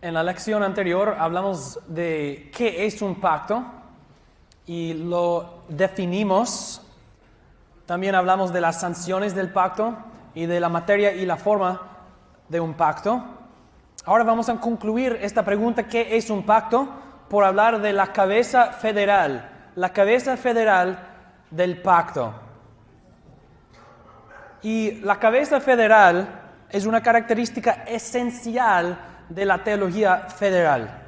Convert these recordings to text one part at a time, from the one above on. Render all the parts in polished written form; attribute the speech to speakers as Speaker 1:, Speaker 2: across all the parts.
Speaker 1: En la lección anterior hablamos de qué es un pacto y lo definimos. También hablamos de las sanciones del pacto y de la materia y la forma de un pacto. Ahora vamos a concluir esta pregunta, ¿qué es un pacto?, por hablar de la cabeza federal del pacto. Y la cabeza federal es una característica esencial de la teología federal.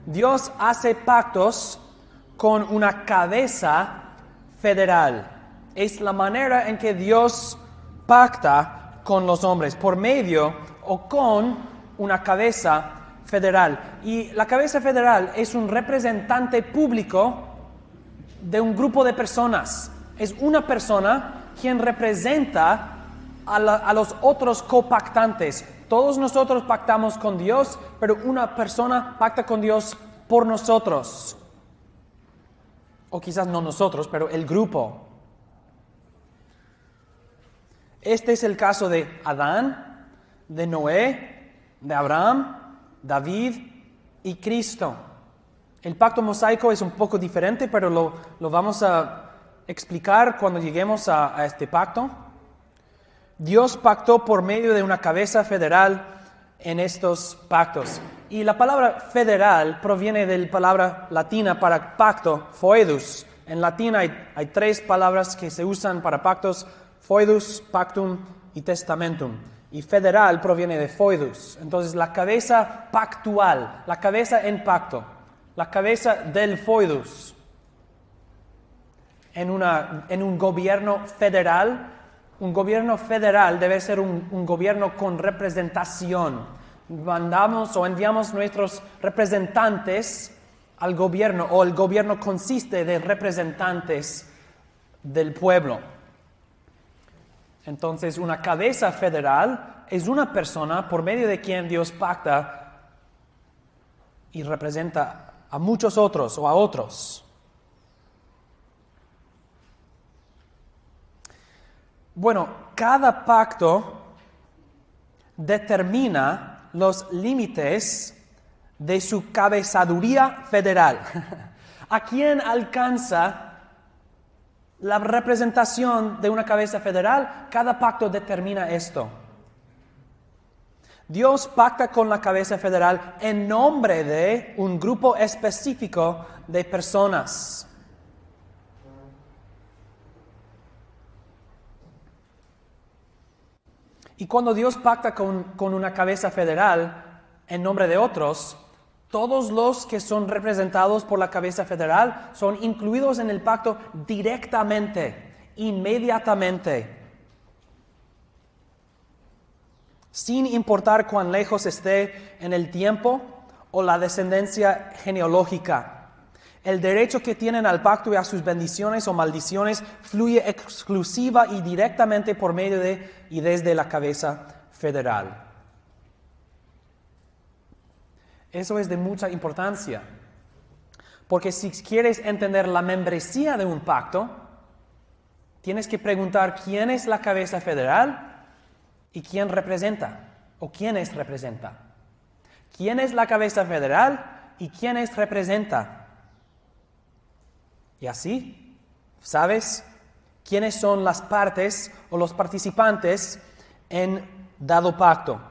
Speaker 1: Dios hace pactos con una cabeza federal. Es la manera en que Dios pacta con los hombres, por medio o con una cabeza federal. Y la cabeza federal es un representante público de un grupo de personas. Es una persona quien representa a los otros copactantes. Todos nosotros pactamos con Dios, pero una persona pacta con Dios por nosotros. O quizás no nosotros, pero el grupo. Este es el caso de Adán, de Noé, de Abraham, David y Cristo. El pacto mosaico es un poco diferente, pero lo vamos a explicar cuando lleguemos a este pacto. Dios pactó por medio de una cabeza federal en estos pactos. Y la palabra federal proviene de la palabra latina para pacto, foedus. En latín hay tres palabras que se usan para pactos: foedus, pactum y testamentum. Y federal proviene de foedus. Entonces la cabeza pactual, la cabeza en pacto, la cabeza del foedus. En un gobierno federal, un gobierno federal debe ser un gobierno con representación. Mandamos o enviamos nuestros representantes al gobierno, o el gobierno consiste de representantes del pueblo. Entonces, una cabeza federal es una persona por medio de quien Dios pacta y representa a muchos otros o a otros. Bueno, cada pacto determina los límites de su cabezaduría federal. ¿A quién alcanza la representación de una cabeza federal? Cada pacto determina esto. Dios pacta con la cabeza federal en nombre de un grupo específico de personas. Y cuando Dios pacta con una cabeza federal en nombre de otros, todos los que son representados por la cabeza federal son incluidos en el pacto directamente, inmediatamente, sin importar cuán lejos esté en el tiempo o la descendencia genealógica. El derecho que tienen al pacto y a sus bendiciones o maldiciones fluye exclusiva y directamente por medio de y desde la cabeza federal. Eso es de mucha importancia, porque si quieres entender la membresía de un pacto, tienes que preguntar quién es la cabeza federal y quién representa, o quiénes representa. ¿Quién es la cabeza federal y quiénes representa? Y así, ¿sabes quiénes son las partes o los participantes en dado pacto?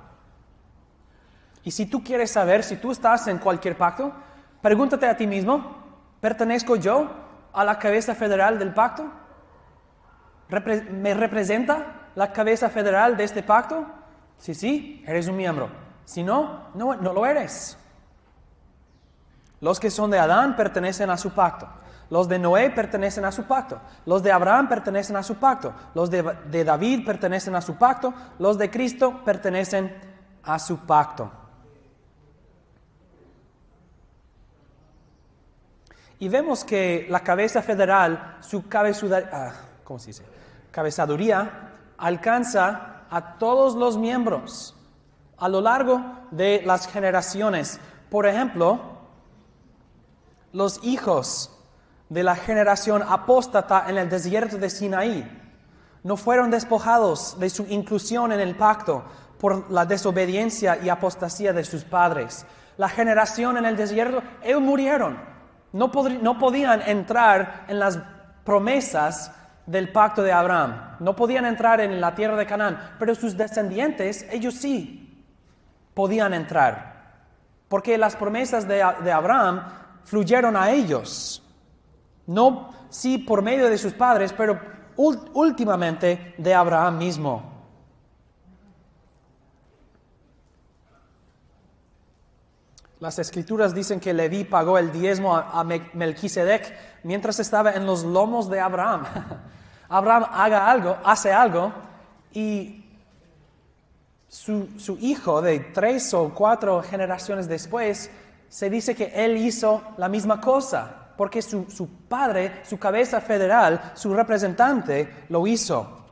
Speaker 1: Y si tú quieres saber, si tú estás en cualquier pacto, pregúntate a ti mismo, ¿pertenezco yo a la cabeza federal del pacto? ¿Me representa la cabeza federal de este pacto? Si sí, eres un miembro. Si no, no lo eres. Los que son de Adán pertenecen a su pacto. Los de Noé pertenecen a su pacto. Los de Abraham pertenecen a su pacto. Los de David pertenecen a su pacto. Los de Cristo pertenecen a su pacto. Y vemos que la cabeza federal, su cabezaduría, alcanza a todos los miembros a lo largo de las generaciones. Por ejemplo, los hijos de la generación apóstata en el desierto de Sinaí no fueron despojados de su inclusión en el pacto por la desobediencia y apostasía de sus padres. La generación en el desierto, ellos murieron. No podían entrar en las promesas del pacto de Abraham. No podían entrar en la tierra de Canaán. Pero sus descendientes, ellos sí podían entrar. Porque las promesas de Abraham fluyeron a ellos. No, sí, por medio de sus padres, pero últimamente de Abraham mismo. Las escrituras dicen que Leví pagó el diezmo a Melquisedec mientras estaba en los lomos de Abraham. Abraham hace algo y su hijo de 3 o 4 generaciones después se dice que él hizo la misma cosa, porque su padre, su cabeza federal, su representante, lo hizo.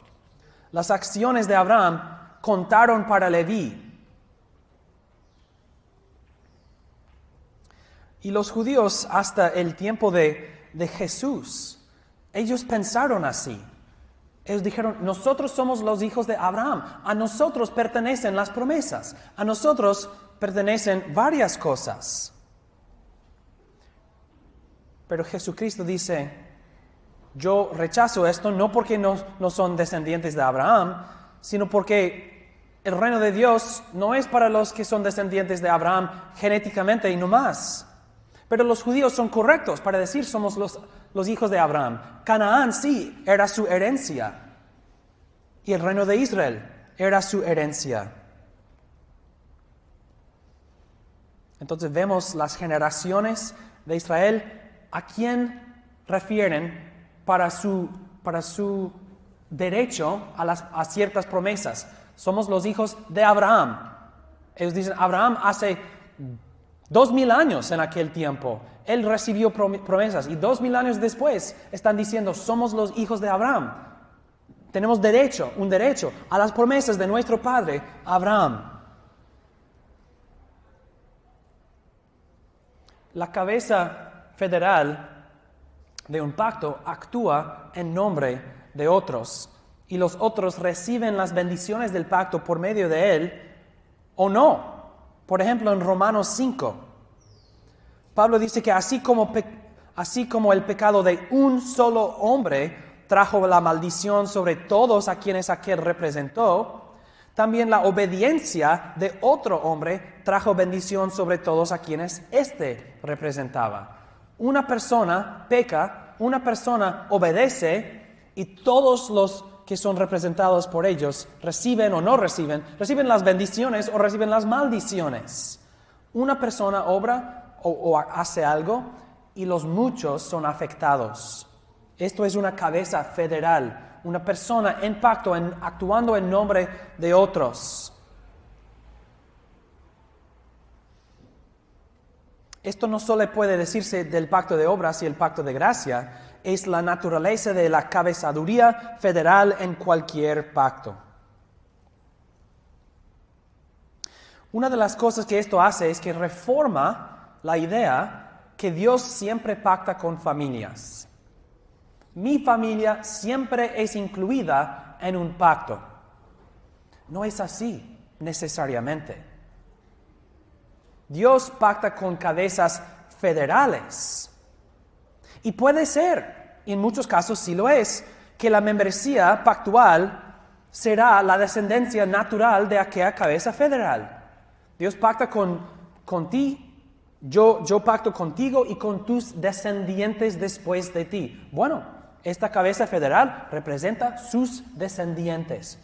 Speaker 1: Las acciones de Abraham contaron para Leví. Y los judíos hasta el tiempo de Jesús, ellos pensaron así. Ellos dijeron, nosotros somos los hijos de Abraham, a nosotros pertenecen las promesas, a nosotros pertenecen varias cosas. Pero Jesucristo dice, yo rechazo esto no porque no son descendientes de Abraham, sino porque el reino de Dios no es para los que son descendientes de Abraham genéticamente y no más. Pero los judíos son correctos para decir somos los hijos de Abraham. Canaán sí era su herencia. Y el reino de Israel era su herencia. Entonces vemos las generaciones de Israel a quién refieren para su derecho a ciertas promesas. Somos los hijos de Abraham. Ellos dicen, Abraham hace 2000 años en aquel tiempo, él recibió promesas y 2000 años después están diciendo, somos los hijos de Abraham. Tenemos un derecho a las promesas de nuestro padre Abraham. La cabeza federal de un pacto actúa en nombre de otros y los otros reciben las bendiciones del pacto por medio de él o no. Por ejemplo, en Romanos 5, Pablo dice que así como el pecado de un solo hombre trajo la maldición sobre todos a quienes aquel representó, también la obediencia de otro hombre trajo bendición sobre todos a quienes éste representaba. Una persona peca, una persona obedece y todos los que son representados por ellos reciben o no reciben las bendiciones o reciben las maldiciones. Una persona obra o hace algo y los muchos son afectados. Esto es una cabeza federal, una persona en pacto, actuando en nombre de otros. Esto no solo puede decirse del pacto de obras y el pacto de gracia, es la naturaleza de la cabezaduría federal en cualquier pacto. Una de las cosas que esto hace es que reforma la idea que Dios siempre pacta con familias. Mi familia siempre es incluida en un pacto. No es así necesariamente. Dios pacta con cabezas federales. Y puede ser, y en muchos casos sí lo es, que la membresía pactual será la descendencia natural de aquella cabeza federal. Dios pacta con ti, yo pacto contigo y con tus descendientes después de ti. Bueno, esta cabeza federal representa sus descendientes.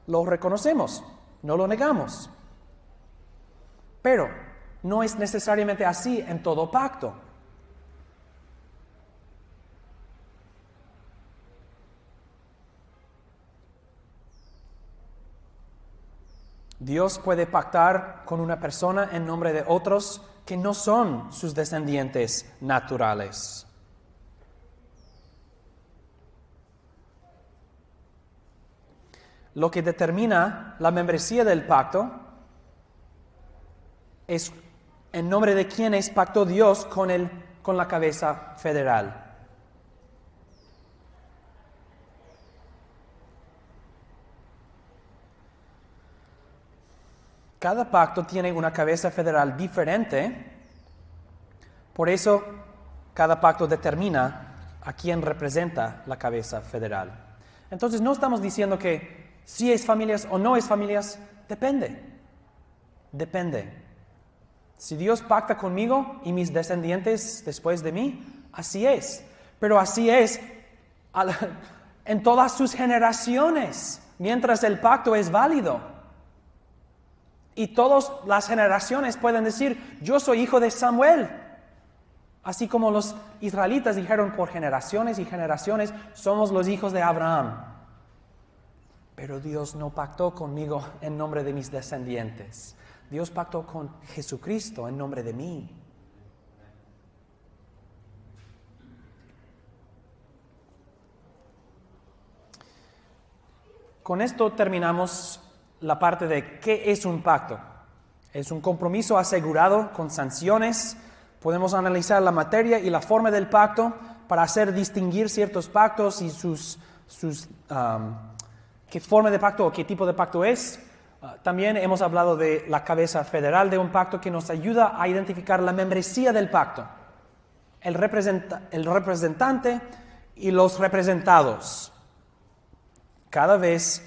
Speaker 1: Lo reconocemos, no lo negamos. Pero no es necesariamente así en todo pacto. Dios puede pactar con una persona en nombre de otros que no son sus descendientes naturales. Lo que determina la membresía del pacto es en nombre de quienes pactó Dios con la cabeza federal. Cada pacto tiene una cabeza federal diferente, por eso cada pacto determina a quién representa la cabeza federal. Entonces no estamos diciendo que si es familias o no es familias, depende. Si Dios pacta conmigo y mis descendientes después de mí, así es. Pero así es en todas sus generaciones, mientras el pacto es válido. Y todas las generaciones pueden decir, yo soy hijo de Samuel. Así como los israelitas dijeron por generaciones y generaciones, somos los hijos de Abraham. Pero Dios no pactó conmigo en nombre de mis descendientes. Dios pactó con Jesucristo en nombre de mí. Con esto terminamos la parte de qué es un pacto. Es un compromiso asegurado con sanciones. Podemos analizar la materia y la forma del pacto para hacer distinguir ciertos pactos y qué forma de pacto o qué tipo de pacto es. También hemos hablado de la cabeza federal de un pacto que nos ayuda a identificar la membresía del pacto, el representante y los representados, cada vez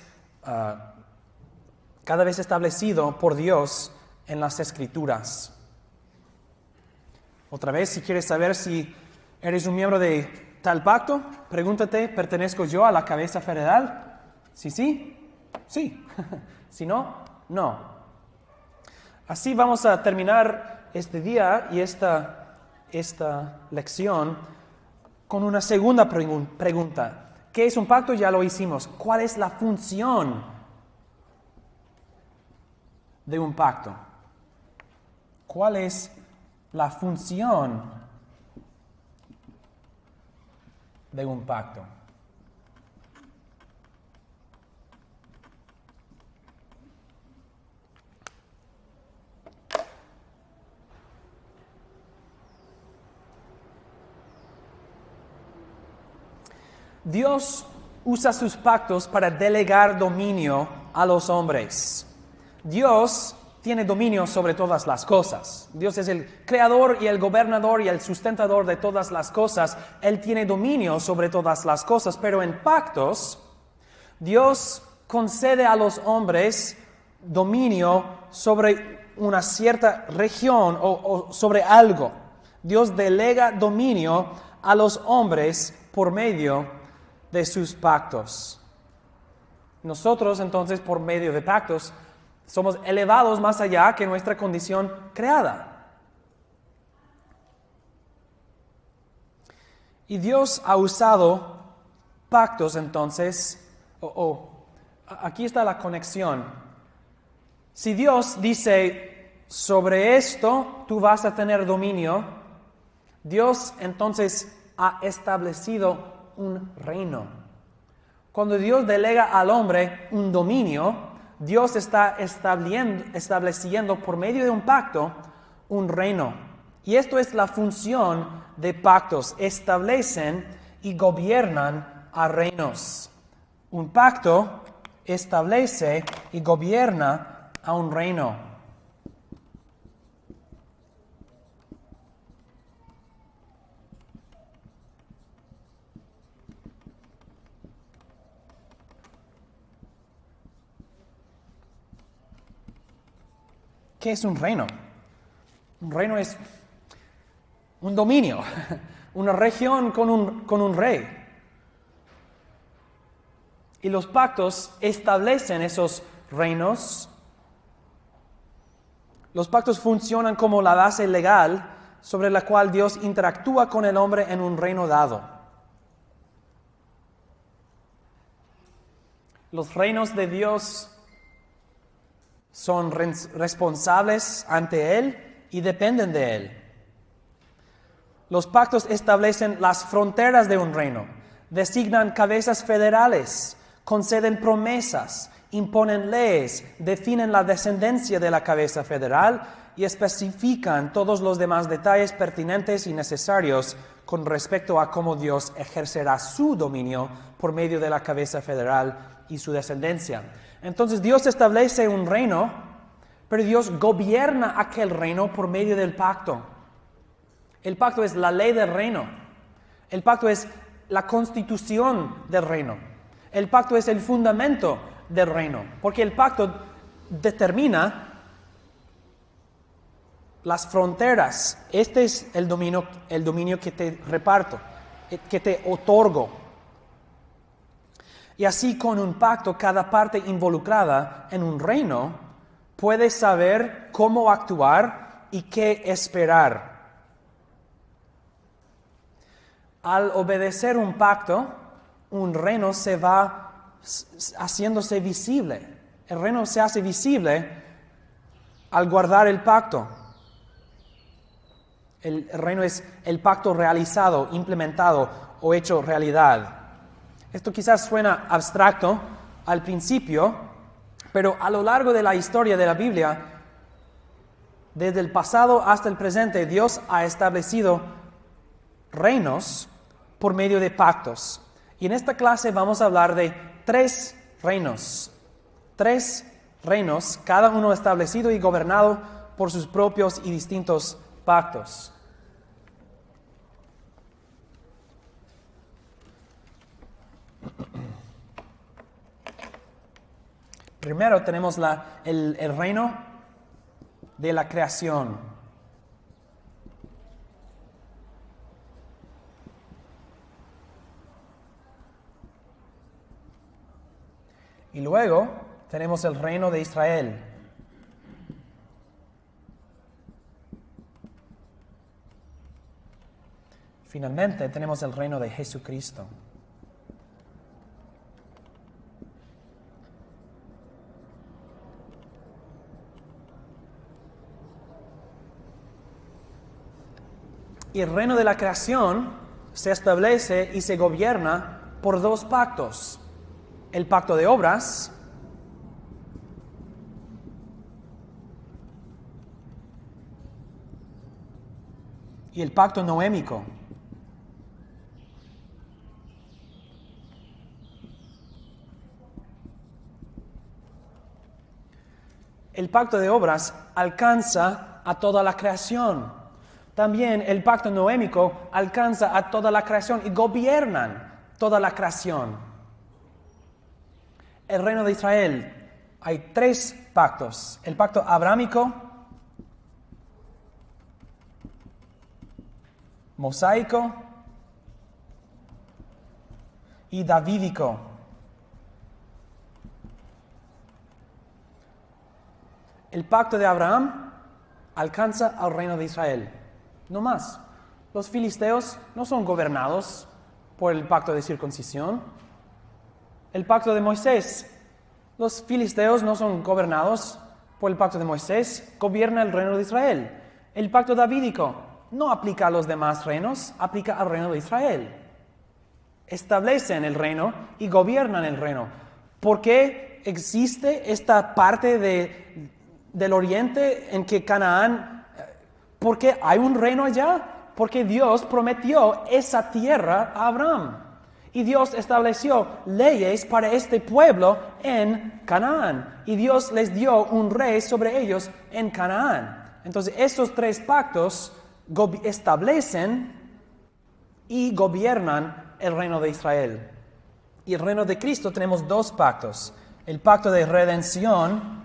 Speaker 1: establecido por Dios en las Escrituras. Otra vez, si quieres saber si eres un miembro de tal pacto, pregúntate, ¿pertenezco yo a la cabeza federal? Sí, sí. Si no, no. Así vamos a terminar este día y esta lección con una segunda pregunta. ¿Qué es un pacto? Ya lo hicimos. ¿Cuál es la función de un pacto? ¿Cuál es la función de un pacto? Dios usa sus pactos para delegar dominio a los hombres. Dios tiene dominio sobre todas las cosas. Dios es el creador y el gobernador y el sustentador de todas las cosas. Él tiene dominio sobre todas las cosas, pero en pactos, Dios concede a los hombres dominio sobre una cierta región o sobre algo. Dios delega dominio a los hombres por medio de sus pactos. Nosotros, entonces, por medio de pactos, somos elevados más allá que nuestra condición creada. Y Dios ha usado pactos, entonces, aquí está la conexión. Si Dios dice, sobre esto tú vas a tener dominio, Dios entonces ha establecido un reino. Cuando Dios delega al hombre un dominio, Dios está estableciendo por medio de un pacto un reino. Y esto es la función de pactos. Establecen y gobiernan a reinos. Un pacto establece y gobierna a un reino. ¿Qué es un reino? Un reino es un dominio, una región con un rey. Y los pactos establecen esos reinos. Los pactos funcionan como la base legal sobre la cual Dios interactúa con el hombre en un reino dado. Los reinos de Dios son responsables ante Él y dependen de Él. Los pactos establecen las fronteras de un reino, designan cabezas federales, conceden promesas, imponen leyes, definen la descendencia de la cabeza federal y especifican todos los demás detalles pertinentes y necesarios con respecto a cómo Dios ejercerá su dominio por medio de la cabeza federal y su descendencia. Entonces Dios establece un reino, Pero Dios gobierna aquel reino por medio del pacto. El pacto es la ley del reino. El pacto es la constitución del reino. El pacto es el fundamento del reino. Porque el pacto determina las fronteras. Este es el dominio que te reparto, que te otorgo. Y así con un pacto, cada parte involucrada en un reino puede saber cómo actuar y qué esperar. Al obedecer un pacto, un reino se va haciéndose visible. El reino se hace visible al guardar el pacto. El reino es el pacto realizado, implementado o hecho realidad. Esto quizás suena abstracto al principio, pero a lo largo de la historia de la Biblia, desde el pasado hasta el presente, Dios ha establecido reinos por medio de pactos. Y en esta clase vamos a hablar de 3 reinos. 3 reinos, cada uno establecido y gobernado por sus propios y distintos pactos. Primero tenemos el reino de la creación. Y luego tenemos el reino de Israel. Finalmente tenemos el reino de Jesucristo. Y el reino de la creación se establece y se gobierna por 2 pactos. El pacto de obras y el pacto noémico. El pacto de obras alcanza a toda la creación. También el pacto noémico alcanza a toda la creación y gobiernan toda la creación. El reino de Israel, hay 3 pactos. El pacto abrámico, mosaico y davídico. El pacto de Abraham alcanza al reino de Israel. No más. Los filisteos no son gobernados por el pacto de circuncisión. El pacto de Moisés. Los filisteos no son gobernados por el pacto de Moisés. Gobierna el reino de Israel. El pacto davídico no aplica a los demás reinos, aplica al reino de Israel. Establecen el reino y gobiernan el reino. ¿Por qué existe esta parte del oriente en que Canaán? Porque hay un reino allá, porque Dios prometió esa tierra a Abraham. Y Dios estableció leyes para este pueblo en Canaán. Y Dios les dio un rey sobre ellos en Canaán. Entonces, esos 3 pactos establecen y gobiernan el reino de Israel. Y el reino de Cristo tenemos 2 pactos. El pacto de redención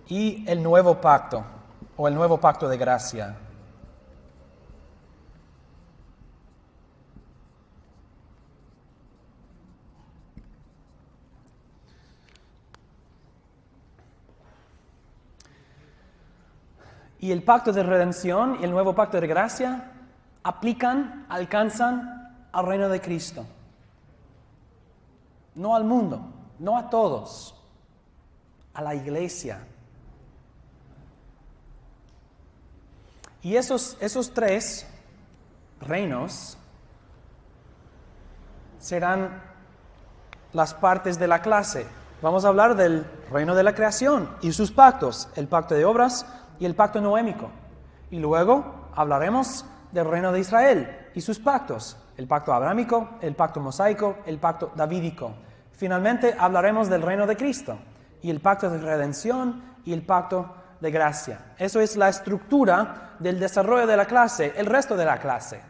Speaker 1: y el nuevo pacto, o el nuevo pacto de gracia. Y el pacto de redención y el nuevo pacto de gracia alcanzan al reino de Cristo. No al mundo, no a todos, a la iglesia. Y esos 3 reinos serán las partes de la clase. Vamos a hablar del reino de la creación y sus pactos, el pacto de obras y el pacto noémico. Y luego hablaremos del reino de Israel y sus pactos. El pacto abrámico, el pacto mosaico, el pacto davídico. Finalmente hablaremos del reino de Cristo y el pacto de redención y el pacto de gracia. Eso es la estructura del desarrollo de la clase, el resto de la clase.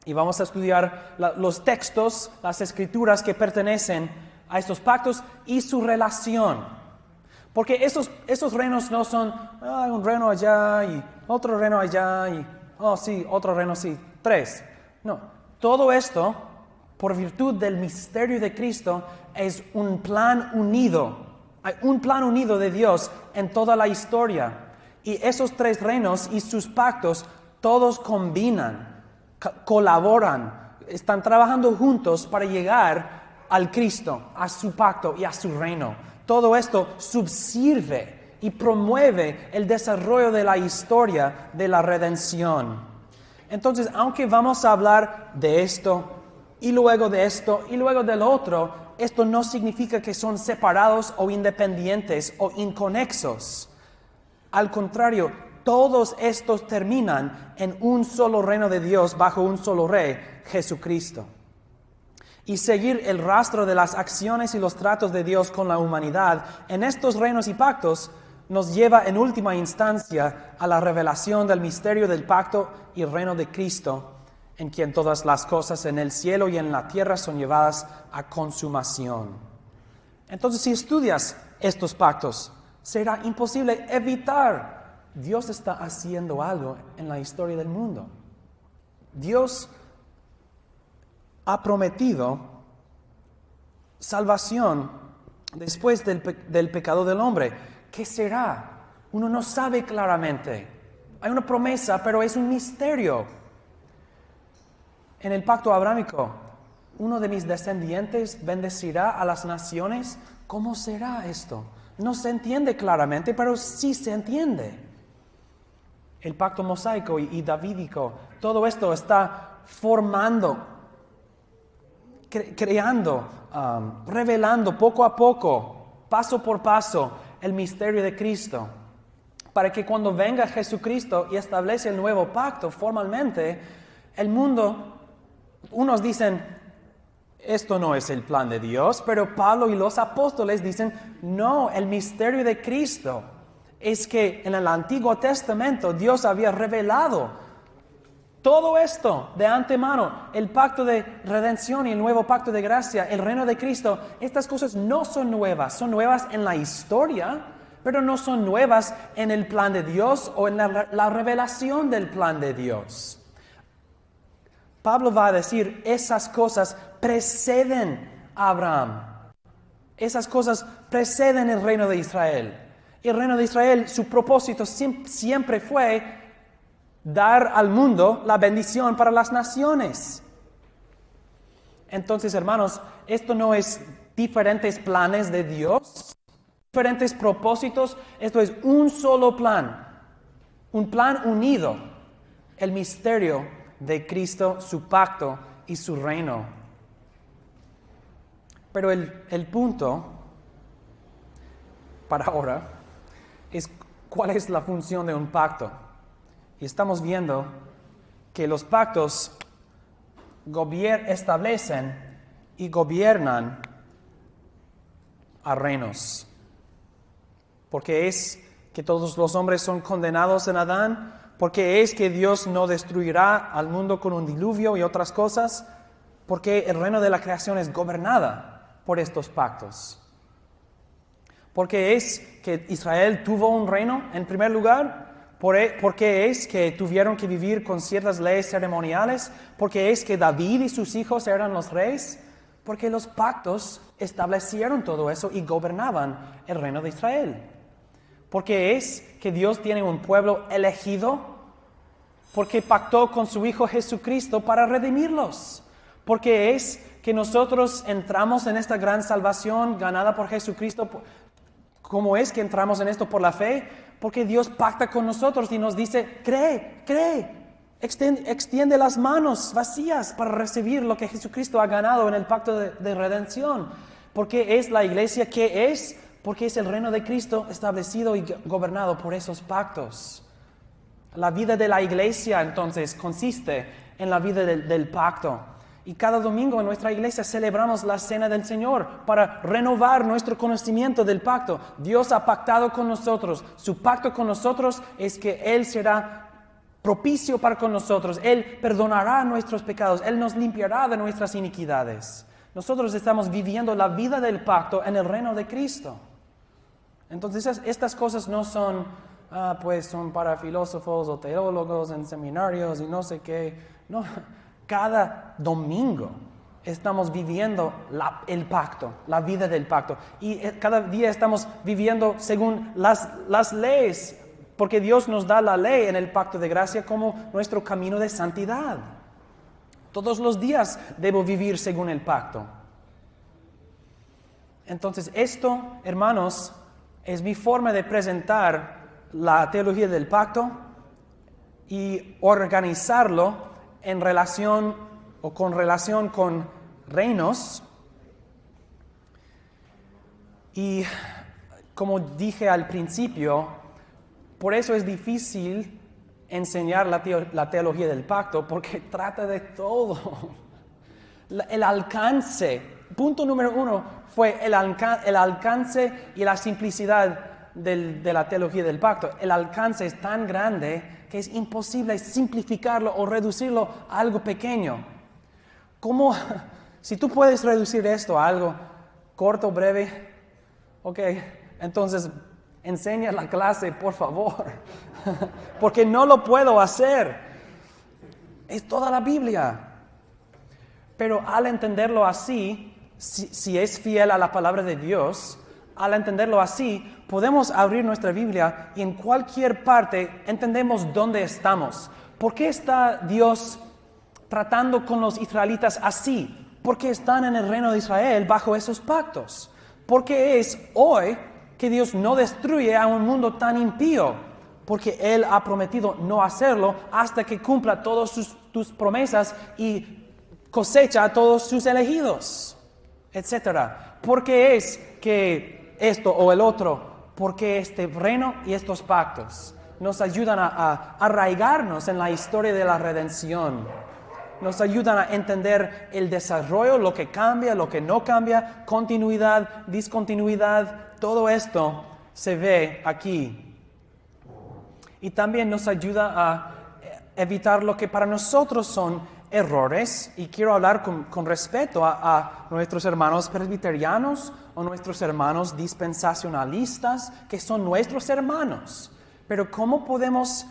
Speaker 1: Y vamos a estudiar los textos, las escrituras que pertenecen a estos pactos y su relación. Porque esos reinos no son un reino allá y otro reino allá y, otro reino sí, 3. No, todo esto, por virtud del misterio de Cristo, es un plan unido. Hay un plan unido de Dios en toda la historia. Y esos 3 reinos y sus pactos, todos combinan, colaboran, están trabajando juntos para llegar al Cristo, a su pacto y a su reino. Todo esto subsirve y promueve el desarrollo de la historia de la redención. Entonces, aunque vamos a hablar de esto, y luego de esto, y luego del otro, esto no significa que son separados o independientes o inconexos. Al contrario, todos estos terminan en un solo reino de Dios bajo un solo rey, Jesucristo. Y seguir el rastro de las acciones y los tratos de Dios con la humanidad en estos reinos y pactos nos lleva en última instancia a la revelación del misterio del pacto y el reino de Cristo, en quien todas las cosas en el cielo y en la tierra son llevadas a consumación. Entonces, si estudias estos pactos, será imposible evitar. Dios está haciendo algo en la historia del mundo. Dios ha prometido salvación después del pecado del hombre. ¿Qué será? Uno no sabe claramente. Hay una promesa, pero es un misterio. En el pacto abrámico, uno de mis descendientes bendecirá a las naciones. ¿Cómo será esto? No se entiende claramente, pero sí se entiende. El pacto mosaico y davídico, todo esto está formando, creando, revelando poco a poco, paso por paso, el misterio de Cristo. Para que cuando venga Jesucristo y establece el nuevo pacto formalmente, el mundo, unos dicen, esto no es el plan de Dios, pero Pablo y los apóstoles dicen, no, el misterio de Cristo es que en el Antiguo Testamento Dios había revelado todo esto de antemano, el pacto de redención y el nuevo pacto de gracia, el reino de Cristo. Estas cosas no son nuevas en la historia, pero no son nuevas en el plan de Dios o en la revelación del plan de Dios. Pablo va a decir, esas cosas preceden a Abraham. Esas cosas preceden el reino de Israel. El reino de Israel, su propósito siempre fue dar al mundo la bendición para las naciones. Entonces, hermanos, esto no es diferentes planes de Dios, diferentes propósitos, esto es un solo plan, un plan unido, el misterio de Cristo, su pacto y su reino. Pero el punto para ahora es cuál es la función de un pacto. Y estamos viendo que los pactos establecen y gobiernan a reinos. Porque es que todos los hombres son condenados en Adán, porque es que Dios no destruirá al mundo con un diluvio y otras cosas, porque el reino de la creación es gobernada por estos pactos. Porque es que Israel tuvo un reino en primer lugar, porque es que tuvieron que vivir con ciertas leyes ceremoniales, porque es que David y sus hijos eran los reyes, porque los pactos establecieron todo eso y gobernaban el reino de Israel. Porque es que Dios tiene un pueblo elegido, porque pactó con su Hijo Jesucristo para redimirlos. Porque es que nosotros entramos en esta gran salvación ganada por Jesucristo. ¿Cómo es que entramos en esto por la fe? Porque Dios pacta con nosotros y nos dice, cree, extiende las manos vacías para recibir lo que Jesucristo ha ganado en el pacto de redención. Porque es la iglesia que es, porque es el reino de Cristo establecido y gobernado por esos pactos. La vida de la iglesia entonces consiste en la vida del pacto. Y cada domingo en nuestra iglesia celebramos la Cena del Señor para renovar nuestro conocimiento del pacto. Dios ha pactado con nosotros. Su pacto con nosotros es que Él será propicio para con nosotros. Él perdonará nuestros pecados. Él nos limpiará de nuestras iniquidades. Nosotros estamos viviendo la vida del pacto en el reino de Cristo. Entonces estas cosas no son, pues son para filósofos o teólogos en seminarios y no sé qué. No. Cada domingo estamos viviendo el pacto, la vida del pacto. Y cada día estamos viviendo según las leyes, porque Dios nos da la ley en el pacto de gracia como nuestro camino de santidad. Todos los días debo vivir según el pacto. Entonces esto, hermanos, es mi forma de presentar la teología del pacto y organizarlo en relación o con relación con reinos. Y como dije al principio, por eso es difícil enseñar la teología del pacto, porque trata de todo. El alcance, punto número 1, fue el alcance y la simplicidad de la teología del pacto. El alcance es tan grande que es imposible simplificarlo o reducirlo a algo pequeño. ¿Cómo? Si tú puedes reducir esto a algo corto, breve, ok, entonces enseña la clase, por favor, porque no lo puedo hacer. Es toda la Biblia. Pero al entenderlo así, si es fiel a la palabra de Dios, al entenderlo así, podemos abrir nuestra Biblia y en cualquier parte entendemos dónde estamos. ¿Por qué está Dios tratando con los israelitas así? ¿Por qué están en el reino de Israel bajo esos pactos? ¿Por qué es hoy que Dios no destruye a un mundo tan impío? Porque Él ha prometido no hacerlo hasta que cumpla todas tus promesas y cosecha a todos sus elegidos, etc. ¿Por qué es que esto o el otro? Porque este reino y estos pactos nos ayudan a arraigarnos en la historia de la redención. Nos ayudan a entender el desarrollo, lo que cambia, lo que no cambia, continuidad, discontinuidad, todo esto se ve aquí. Y también nos ayuda a evitar lo que para nosotros son errores, y quiero hablar con respeto a nuestros hermanos presbiterianos o nuestros hermanos dispensacionalistas, que son nuestros hermanos. Pero ¿cómo podemos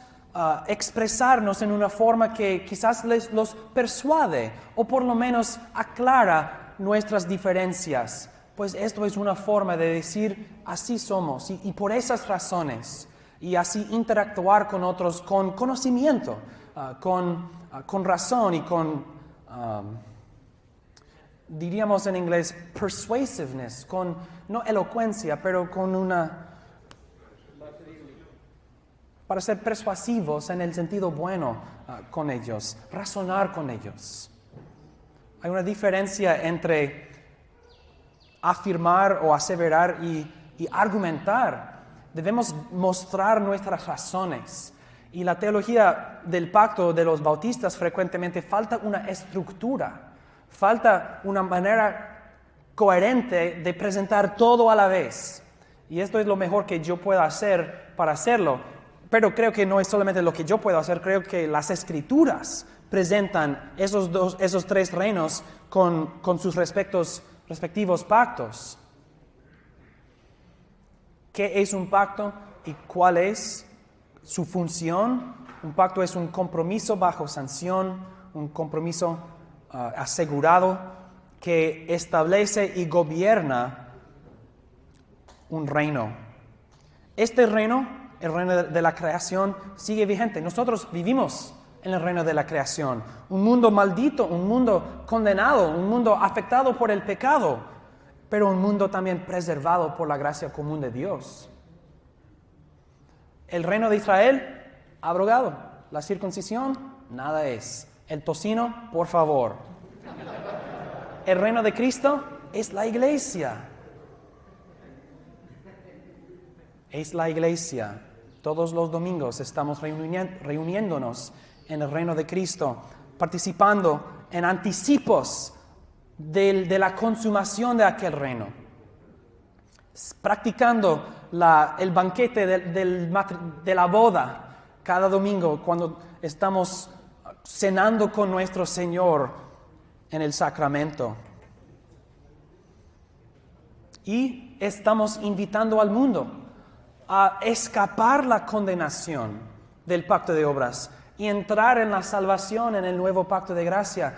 Speaker 1: expresarnos en una forma que quizás los persuade o por lo menos aclara nuestras diferencias? Pues esto es una forma de decir, así somos y por esas razones, y así interactuar con otros con conocimiento, con razón y con, diríamos en inglés, persuasiveness, con no elocuencia, pero con para ser persuasivos en el sentido bueno con ellos, razonar con ellos. Hay una diferencia entre afirmar o aseverar y argumentar. Debemos mostrar nuestras razones. Y la teología del pacto de los bautistas frecuentemente falta una estructura, falta una manera coherente de presentar todo a la vez. Y esto es lo mejor que yo pueda hacer para hacerlo. Pero creo que no es solamente lo que yo puedo hacer, creo que las Escrituras presentan esos tres reinos con sus respectivos pactos. ¿Qué es un pacto y cuál es su función? Un pacto es un compromiso bajo sanción, un compromiso asegurado que establece y gobierna un reino. Este reino, el reino de la creación, sigue vigente. Nosotros vivimos en el reino de la creación. Un mundo maldito, un mundo condenado, un mundo afectado por el pecado, pero un mundo también preservado por la gracia común de Dios. El reino de Israel, abrogado. La circuncisión, nada es. El tocino, por favor. El reino de Cristo es la iglesia. Es la iglesia. Todos los domingos estamos reuniéndonos en el reino de Cristo, participando en anticipos de la consumación de aquel reino, practicando el banquete de la boda cada domingo cuando estamos cenando con nuestro Señor en el sacramento. Y estamos invitando al mundo a escapar la condenación del pacto de obras y entrar en la salvación en el nuevo pacto de gracia.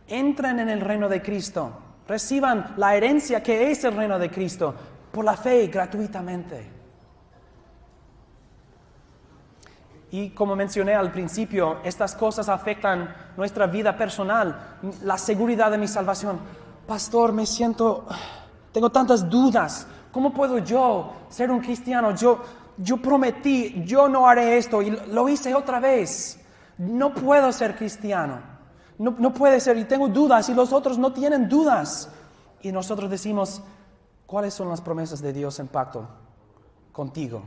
Speaker 1: Entren en el reino de Cristo, reciban la herencia que es el reino de Cristo por la fe gratuitamente. Y como mencioné al principio, estas cosas afectan nuestra vida personal, la seguridad de mi salvación. Pastor, tengo tantas dudas. ¿Cómo puedo yo ser un cristiano? Yo prometí, yo no haré esto y lo hice otra vez. No puedo ser cristiano. No puede ser y tengo dudas y los otros no tienen dudas. Y nosotros decimos, ¿cuáles son las promesas de Dios en pacto contigo?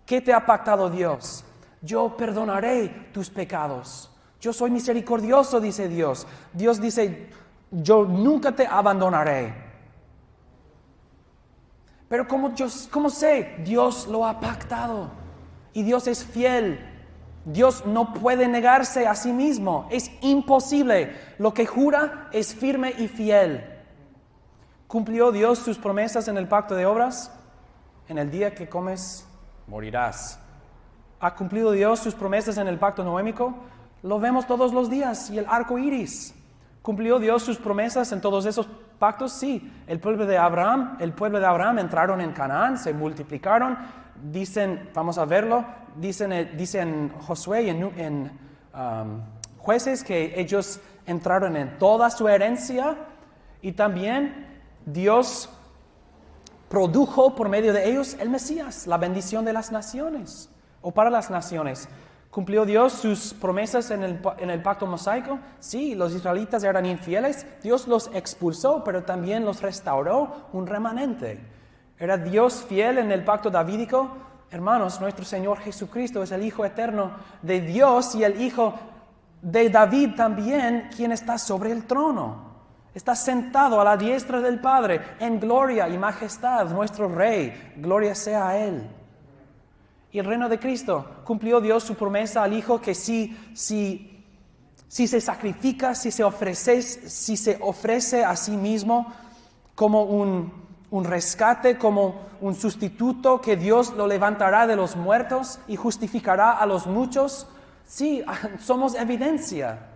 Speaker 1: ¿Qué te ha pactado Dios? Yo perdonaré tus pecados. Yo soy misericordioso, dice Dios. Dios dice, yo nunca te abandonaré. Pero ¿cómo sé? Dios lo ha pactado y Dios es fiel. Dios no puede negarse a sí mismo. Es imposible. Lo que jura es firme y fiel. ¿Cumplió Dios sus promesas en el pacto de obras? En el día que comes, morirás. ¿Ha cumplido Dios sus promesas en el pacto noémico? Lo vemos todos los días. Y el arco iris. ¿Cumplió Dios sus promesas en todos esos pactos? Sí. El pueblo de Abraham entraron en Canaán, se multiplicaron. Dicen, vamos a verlo, dicen Josué y en Jueces que ellos entraron en toda su herencia y también Dios produjo por medio de ellos el Mesías, la bendición de las naciones o para las naciones. ¿Cumplió Dios sus promesas en el pacto mosaico? Sí, los israelitas eran infieles, Dios los expulsó, pero también los restauró un remanente. ¿Era Dios fiel en el pacto davídico? Hermanos, nuestro Señor Jesucristo es el Hijo eterno de Dios y el Hijo de David también, quien está sobre el trono. Está sentado a la diestra del Padre en gloria y majestad, nuestro Rey, gloria sea a Él. Y el reino de Cristo, ¿cumplió Dios su promesa al Hijo que si se sacrifica, si se ofrece a sí mismo como un rescate, como un sustituto, que Dios lo levantará de los muertos y justificará a los muchos? Sí, somos evidencia.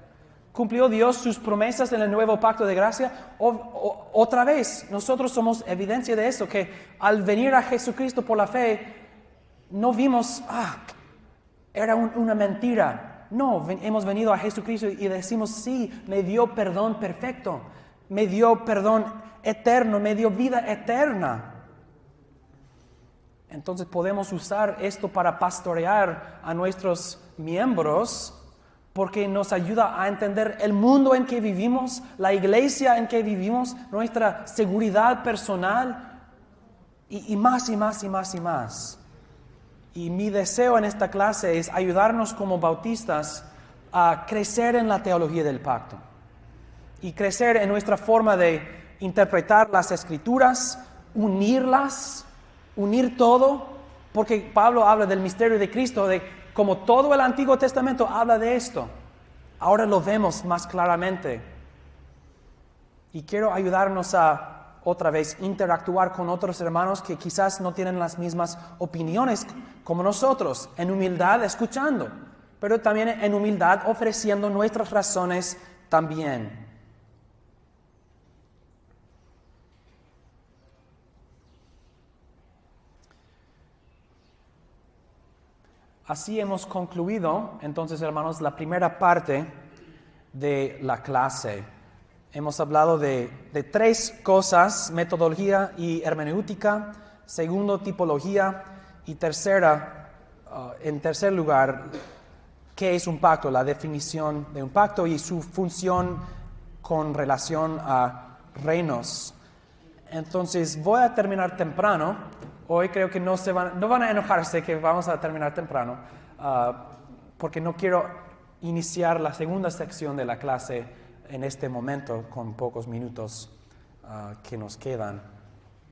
Speaker 1: ¿Cumplió Dios sus promesas en el nuevo pacto de gracia? Otra vez, nosotros somos evidencia de eso, que al venir a Jesucristo por la fe, no vimos, era una mentira. No, hemos venido a Jesucristo y decimos, sí, me dio perdón perfecto, me dio perdón eterno, me dio vida eterna. Entonces podemos usar esto para pastorear a nuestros miembros, porque nos ayuda a entender el mundo en que vivimos, la iglesia en que vivimos, nuestra seguridad personal y más y más y más y más. Y mi deseo en esta clase es ayudarnos como bautistas a crecer en la teología del pacto y crecer en nuestra forma de interpretar las Escrituras, unir todo, porque Pablo habla del misterio de Cristo, de como todo el Antiguo Testamento habla de esto. Ahora lo vemos más claramente. Y quiero ayudarnos a otra vez interactuar con otros hermanos que quizás no tienen las mismas opiniones como nosotros, en humildad escuchando, pero también en humildad ofreciendo nuestras razones también. Así hemos concluido, entonces, hermanos, la primera parte de la clase. Hemos hablado de tres cosas: metodología y hermenéutica, segundo, tipología, y tercera, en tercer lugar, ¿qué es un pacto? La definición de un pacto y su función con relación a reinos. Entonces, voy a terminar temprano Hoy creo que no van a enojarse que vamos a terminar temprano, porque no quiero iniciar la segunda sección de la clase en este momento con pocos minutos que nos quedan.